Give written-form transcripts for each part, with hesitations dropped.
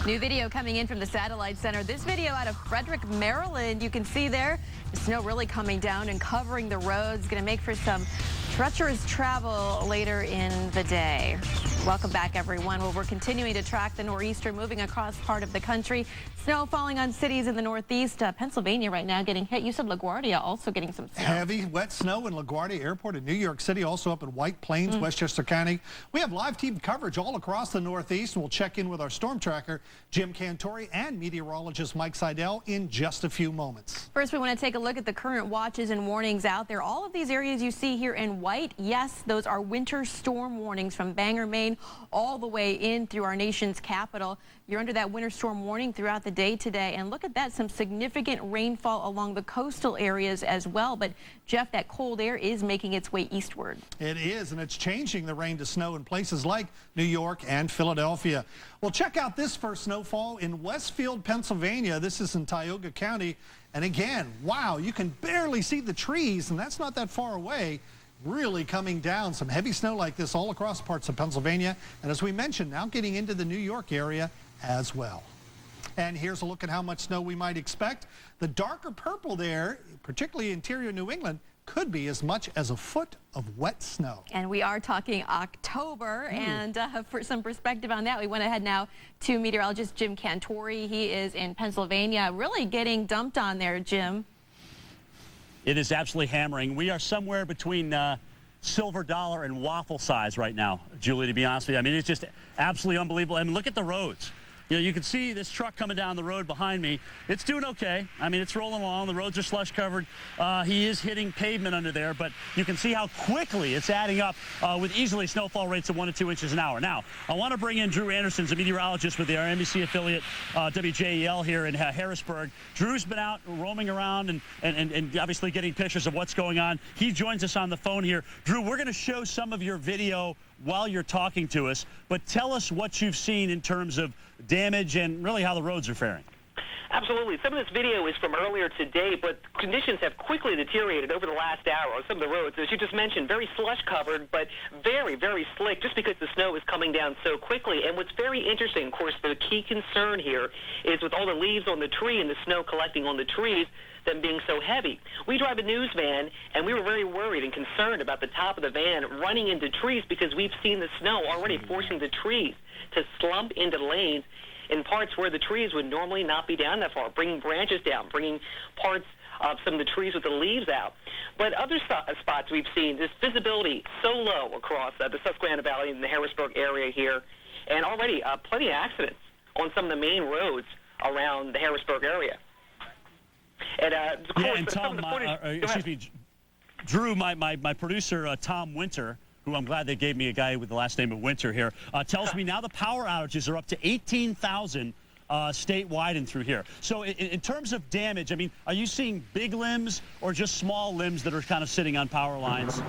New video coming in from the Satellite Center. This video out of Frederick, Maryland. You can see there the snow really coming down and covering the roads. Going to make for some treacherous travel later in the day. Welcome back, everyone. Well, we're continuing to track the nor'easter moving across part of the country. Snow falling on cities in the northeast. Pennsylvania right now getting hit. You said LaGuardia also getting some snow. Heavy, wet snow in LaGuardia Airport in New York City, also up in White Plains, Westchester County. We have live team coverage all across the northeast. We'll check in with our storm tracker, Jim Cantore, and meteorologist Mike Seidel in just a few moments. First, we want to take a look at the current watches and warnings out there. All of these areas you see here in white, yes, those are winter storm warnings from Bangor, Maine, all the way in through our nation's capital. You're under that winter storm warning throughout the day today. And look at that, some significant rainfall along the coastal areas as well. But, Jeff, that cold air is making its way eastward. It is, and it's changing the rain to snow in places like New York and Philadelphia. Well, check out this first snowfall in Westfield, Pennsylvania. This is in Tioga County. And again, wow, you can barely see the trees, and that's not that far away. Really coming down, some heavy snow like this all across parts of Pennsylvania. And as we mentioned, now getting into the New York area as well. And here's a look at how much snow we might expect. The darker purple there, particularly interior New England, could be as much as a foot of wet snow. And we are talking October. And for some perspective on that, we went ahead now to meteorologist Jim Cantore. He is in Pennsylvania, really getting dumped on there, Jim. It is absolutely hammering. We are somewhere between silver dollar and waffle size right now, Julie, to be honest with you. I mean, it's just absolutely unbelievable. I mean, look at the roads. You know, you can see this truck coming down the road behind me. It's doing okay. I mean, it's rolling along. The roads are slush covered. He is hitting pavement under there, but you can see how quickly it's adding up with easily snowfall rates of 1 to 2 inches an hour. Now, I want to bring in Drew Anderson, a meteorologist with the RNBC affiliate WJEL here in Harrisburg. Drew's been out roaming around and obviously getting pictures of what's going on. He joins us on the phone here. Drew, we're going to show some of your video while you're talking to us, but tell us what you've seen in terms of damage and really how the roads are faring. Absolutely. Some of this video is from earlier today, but conditions have quickly deteriorated over the last hour on some of the roads. As you just mentioned, very slush-covered, but very, very slick just because the snow is coming down so quickly. And what's very interesting, of course, the key concern here is with all the leaves on the tree and the snow collecting on the trees, them being so heavy. We drive a news van, and we were very worried and concerned about the top of the van running into trees because we've seen the snow already forcing the trees to slump into lanes in parts where the trees would normally not be down that far, bringing branches down, bringing parts of some of the trees with the leaves out. But other spots we've seen, this visibility so low across the Susquehanna Valley and the Harrisburg area here, and already plenty of accidents on some of the main roads around the Harrisburg area. And, of course, yeah, and Tom, excuse me, Drew, my producer, Tom Winter, who I'm glad they gave me a guy with the last name of Winter here, tells me now the power outages are up to 18,000 statewide and through here. So in terms of damage, I mean, are you seeing big limbs or just small limbs that are kind of sitting on power lines?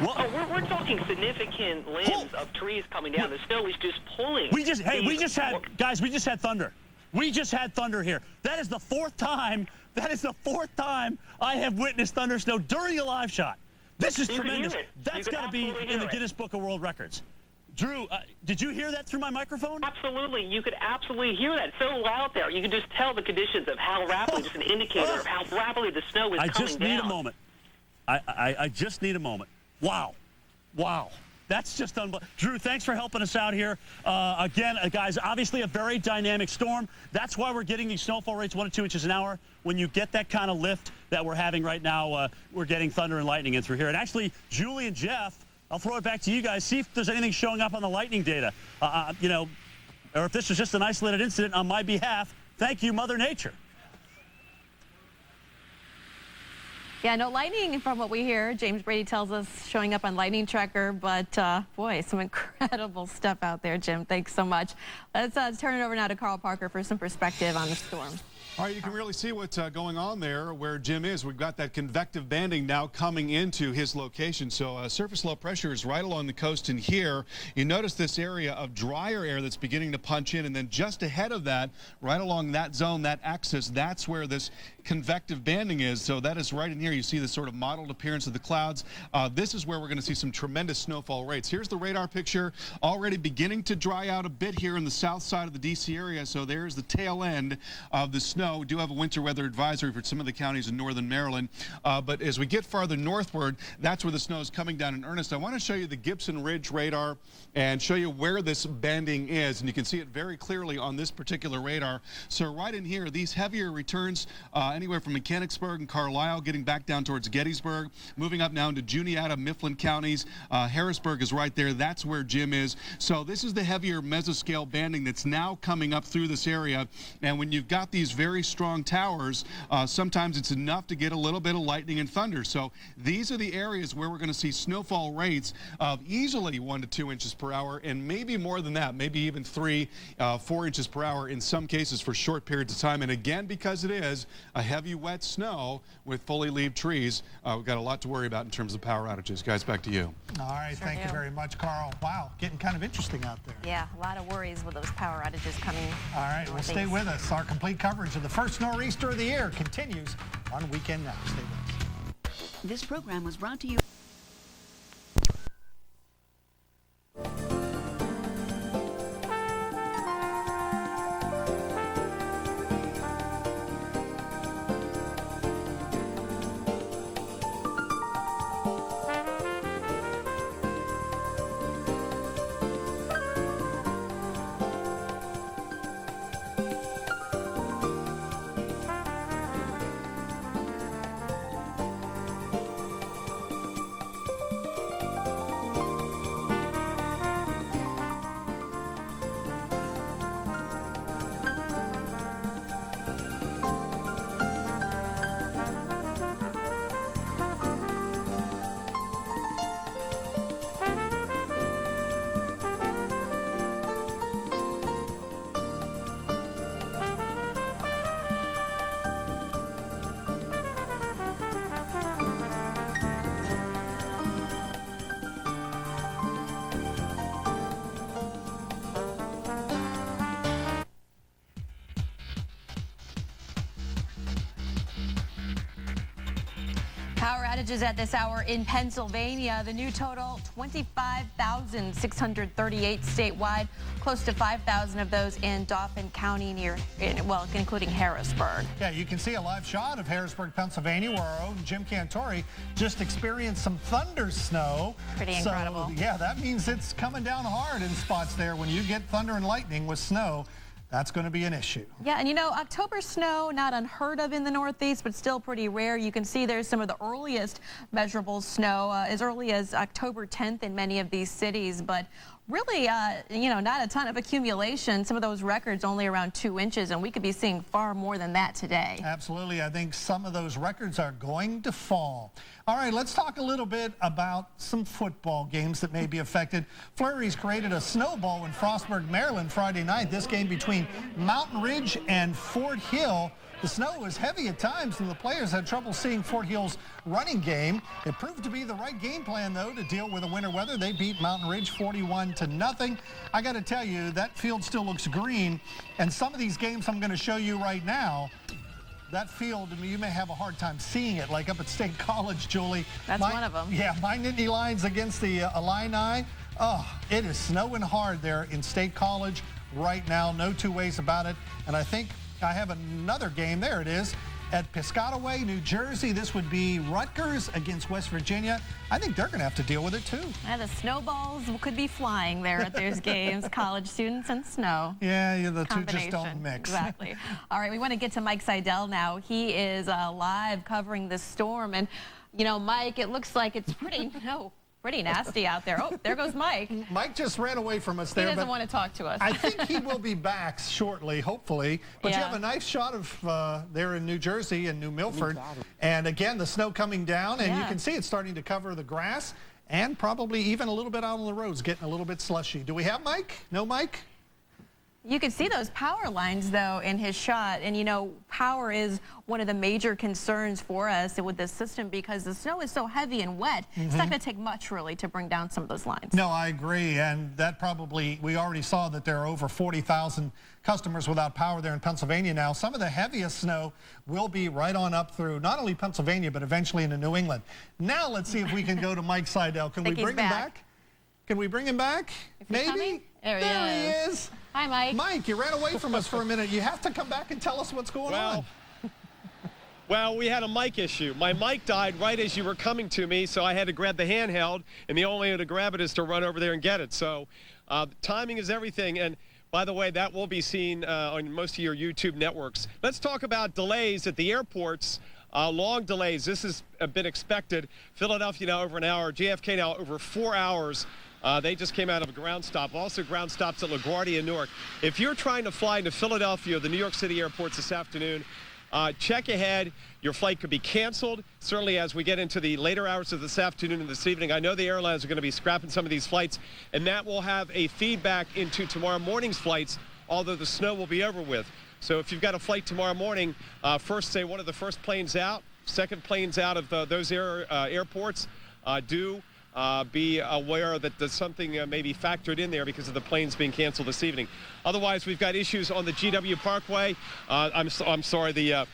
Well, we're talking significant limbs of trees coming down. The snow is just pulling. We just had thunder. We just had thunder here. That is the fourth time I have witnessed thunder snow during a live shot. This is tremendous. That's got to be in the Guinness Book of World Records. Drew, did you hear that through my microphone? Absolutely. You could absolutely hear that. It's so loud there. You can just tell the conditions of how rapidly, just an indicator of how rapidly the snow is coming down. I just need a moment. I just need a moment. Wow. Wow. That's just unbelievable. Drew, thanks for helping us out here. Again, guys, obviously a very dynamic storm. That's why we're getting these snowfall rates 1 to 2 inches an hour. When you get that kind of lift that we're having right now, we're getting thunder and lightning in through here. And actually, Julie and Jeff, I'll throw it back to you guys. See if there's anything showing up on the lightning data. You know, or if this was just an isolated incident on my behalf. Thank you, Mother Nature. Yeah, no lightning from what we hear. James Brady tells us showing up on Lightning Tracker, but boy, some incredible stuff out there, Jim. Thanks so much. Let's turn it over now to Carl Parker for some perspective on the storm. All right, you can really see what's going on there where Jim is. We've got that convective banding now coming into his location. So surface low pressure is right along the coast in here. You notice this area of drier air that's beginning to punch in, and then just ahead of that, right along that zone, that axis, that's where this convective banding is. So that is right in here. You see the sort of mottled appearance of the clouds. This is where we're going to see some tremendous snowfall rates. Here's the radar picture, already beginning to dry out a bit here in the south side of the D.C. area. So there's the tail end of the snow. We do have a winter weather advisory for some of the counties in northern Maryland. But as we get farther northward, that's where the snow is coming down in earnest. I want to show you the Gibson Ridge radar and show you where this banding is. And you can see it very clearly on this particular radar. So right in here, these heavier returns anywhere from Mechanicsburg and Carlisle, getting back down towards Gettysburg, moving up now into Juniata, Mifflin counties. Harrisburg is right there. That's where Jim is. So this is the heavier mesoscale banding that's now coming up through this area. And when you've got these very strong towers, sometimes it's enough to get a little bit of lightning and thunder. So these are the areas where we're going to see snowfall rates of easily 1 to 2 inches per hour, and maybe more than that, maybe even 3, 4 inches per hour in some cases for short periods of time. And again, because it is a heavy, wet snow with fully leaved trees, we've got a lot to worry about in terms of power outages. Guys, back to you. All right, Sure thank you very much, Carl. Wow, getting kind of interesting out there. Yeah, a lot of worries with those power outages coming. All right, well, stay with us. Our complete coverage of the first nor'easter of the year continues on Weekend Now. Stay with us. This program was brought to you. Power outages at this hour in Pennsylvania. The new total, 25,638 statewide, close to 5,000 of those in Dauphin County, including Harrisburg. Yeah, you can see a live shot of Harrisburg, Pennsylvania, where our own Jim Cantore just experienced some thunder snow. Pretty incredible. So, yeah, that means it's coming down hard in spots there. When you get thunder and lightning with snow, that's going to be an issue. Yeah, and you know, October snow, not unheard of in the Northeast, but still pretty rare. You can see there's some of the earliest measurable snow as early as October 10th in many of these cities, but really, not a ton of accumulation. Some of those records only around 2 inches, and we could be seeing far more than that today. Absolutely. I think some of those records are going to fall. All right, let's talk a little bit about some football games that may be affected. Flurries created a snowball in Frostburg, Maryland Friday night. This game between Mountain Ridge and Fort Hill. The snow was heavy at times, and the players had trouble seeing Fort Hill's running game. It proved to be the right game plan, though, to deal with the winter weather. They beat Mountain Ridge 41-0. I got to tell you, that field still looks green, and some of these games I'm going to show you right now, that field, I mean, you may have a hard time seeing it, like up at State College, Julie. That's one of them. Yeah, my Nittany Lions against the Illini. Oh, it is snowing hard there in State College right now. No two ways about it. And I think I have another game. There it is. At Piscataway, New Jersey. This would be Rutgers against West Virginia. I think they're going to have to deal with it, too. Yeah, the snowballs could be flying there at those games. College students and snow. Yeah, the two just don't mix. Exactly. All right, we want to get to Mike Seidel now. He is live covering this storm. And, you know, Mike, it looks like it's pretty nasty out there. Oh, there goes Mike. Mike just ran away from us there. He doesn't want to talk to us. I think he will be back shortly, hopefully. But yeah. You have a nice shot of there in New Jersey and New Milford. And again, the snow coming down, and you can see it's starting to cover the grass and probably even a little bit out on the roads, getting a little bit slushy. Do we have Mike? No Mike? You can see those power lines, though, in his shot. And, you know, power is one of the major concerns for us with this system because the snow is so heavy and wet. It's not going to take much, really, to bring down some of those lines. No, I agree. And that probably, we already saw that there are over 40,000 customers without power there in Pennsylvania now. Some of the heaviest snow will be right on up through not only Pennsylvania, but eventually into New England. Now let's see if we can go to Mike Seidel. Can we bring him back? Can we bring him back? Maybe? Coming? There he is. Hi, Mike. Mike, you ran away from us for a minute. You have to come back and tell us what's going on. Well, we had a mic issue. My mic died right as you were coming to me, so I had to grab the handheld, and the only way to grab it is to run over there and get it. So timing is everything. And by the way, that will be seen on most of your YouTube networks. Let's talk about delays at the airports. Long delays. This has been expected. Philadelphia now over an hour. JFK now over 4 hours. They just came out of a ground stop. Also ground stops at LaGuardia and Newark. If you're trying to fly into Philadelphia or the New York City airports this afternoon, check ahead. Your flight could be canceled. Certainly as we get into the later hours of this afternoon and this evening, I know the airlines are going to be scrapping some of these flights, and that will have a feedback into tomorrow morning's flights, although the snow will be over with. So if you've got a flight tomorrow morning, first say one of the first planes out, second planes out of those airports, do be aware that there's something maybe factored in there because of the planes being canceled this evening. Otherwise, we've got issues on the GW Parkway. I'm sorry, the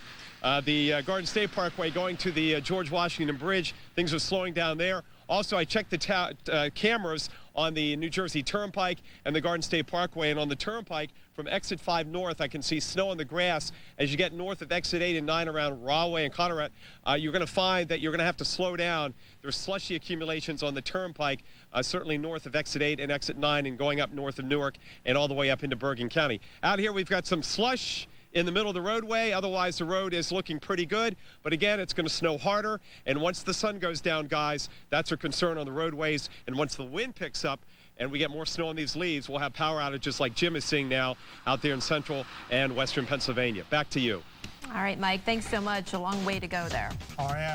Garden State Parkway going to the George Washington Bridge. Things are slowing down there. Also, I checked the cameras on the New Jersey Turnpike and the Garden State Parkway. And on the Turnpike, from Exit 5 north, I can see snow on the grass. As you get north of Exit 8 and 9 around Rahway and Conneaut, you're going to find that you're going to have to slow down. There's slushy accumulations on the Turnpike, certainly north of Exit 8 and Exit 9 and going up north of Newark and all the way up into Bergen County. Out here, we've got some slush in the middle of the roadway. Otherwise, the road is looking pretty good. But again, it's going to snow harder. And once the sun goes down, guys, that's our concern on the roadways. And once the wind picks up and we get more snow on these leaves, we'll have power outages like Jim is seeing now out there in central and western Pennsylvania. Back to you. All right, Mike, thanks so much. A long way to go there. Oh, yeah.